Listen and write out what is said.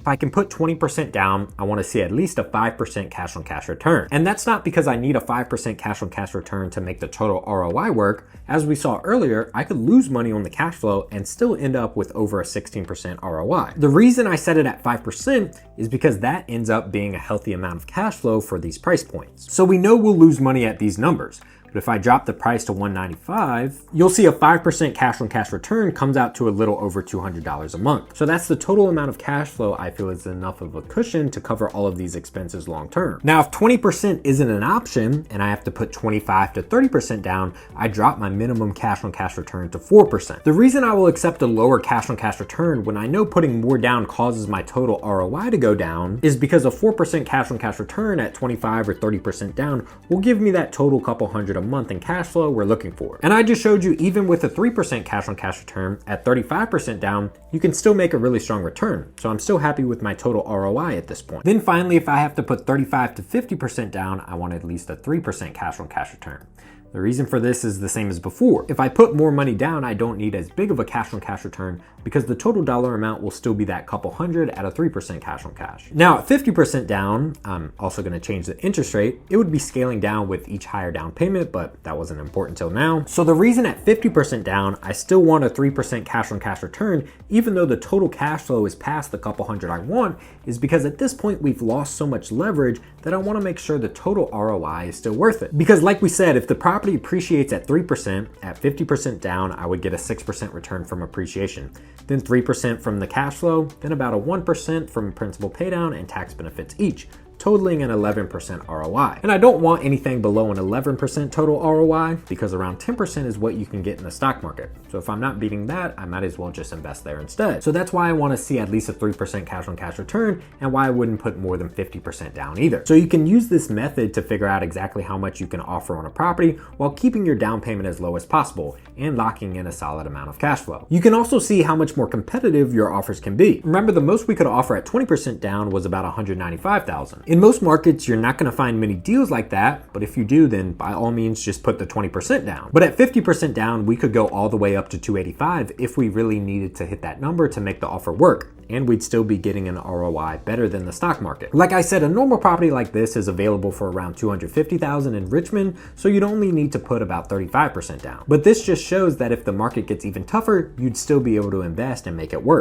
If I can put 20% down, I want to see at least a 5% cash on cash return. And that's not because I need a 5% cash on cash return to make the total ROI work. As we saw earlier, I could lose money on the cash flow and still end up with over a 16% ROI. The reason I set it at 5% is because that ends up being a healthy amount of cash flow for these price points. So we know we'll lose money at these numbers. But if I drop the price to $195, you'll see a 5% cash on cash return comes out to a little over $200 a month. So that's the total amount of cash flow I feel is enough of a cushion to cover all of these expenses long term. Now, if 20% isn't an option and I have to put 25 to 30% down, I drop my minimum cash on cash return to 4%. The reason I will accept a lower cash on cash return when I know putting more down causes my total ROI to go down is because a 4% cash on cash return at 25 or 30% down will give me that total couple hundred a month in cash flow we're looking for. And I just showed you even with a 3% cash on cash return at 35% down, you can still make a really strong return. So I'm still happy with my total ROI at this point. Then finally, if I have to put 35 to 50% down, I want at least a 3% cash on cash return. The reason for this is the same as before. If I put more money down, I don't need as big of a cash on cash return because the total dollar amount will still be that couple hundred at a 3% cash on cash. Now at 50% down, I'm also gonna change the interest rate. It would be scaling down with each higher down payment, but that wasn't important till now. So the reason at 50% down, I still want a 3% cash on cash return, even though the total cash flow is past the couple hundred I want, is because at this point we've lost so much leverage that I wanna make sure the total ROI is still worth it. Because like we said, if the property appreciates at 3%, at 50% down, I would get a 6% return from appreciation. Then 3% from the cash flow, then about a 1% from principal paydown and tax benefits each, totaling an 11% ROI. And I don't want anything below an 11% total ROI because around 10% is what you can get in the stock market. So if I'm not beating that, I might as well just invest there instead. So that's why I want to see at least a 3% cash on cash return and why I wouldn't put more than 50% down either. So you can use this method to figure out exactly how much you can offer on a property while keeping your down payment as low as possible and locking in a solid amount of cash flow. You can also see how much more competitive your offers can be. Remember, the most we could offer at 20% down was about $195,000. In most markets, you're not going to find many deals like that, but if you do, then by all means just put the 20% down. But at 50% down, we could go all the way up to $285 if we really needed to hit that number to make the offer work, and we'd still be getting an ROI better than the stock market. Like I said, a normal property like this is available for around $250,000 in Richmond, so you'd only need to put about 35% down. But this just shows that if the market gets even tougher, you'd still be able to invest and make it work.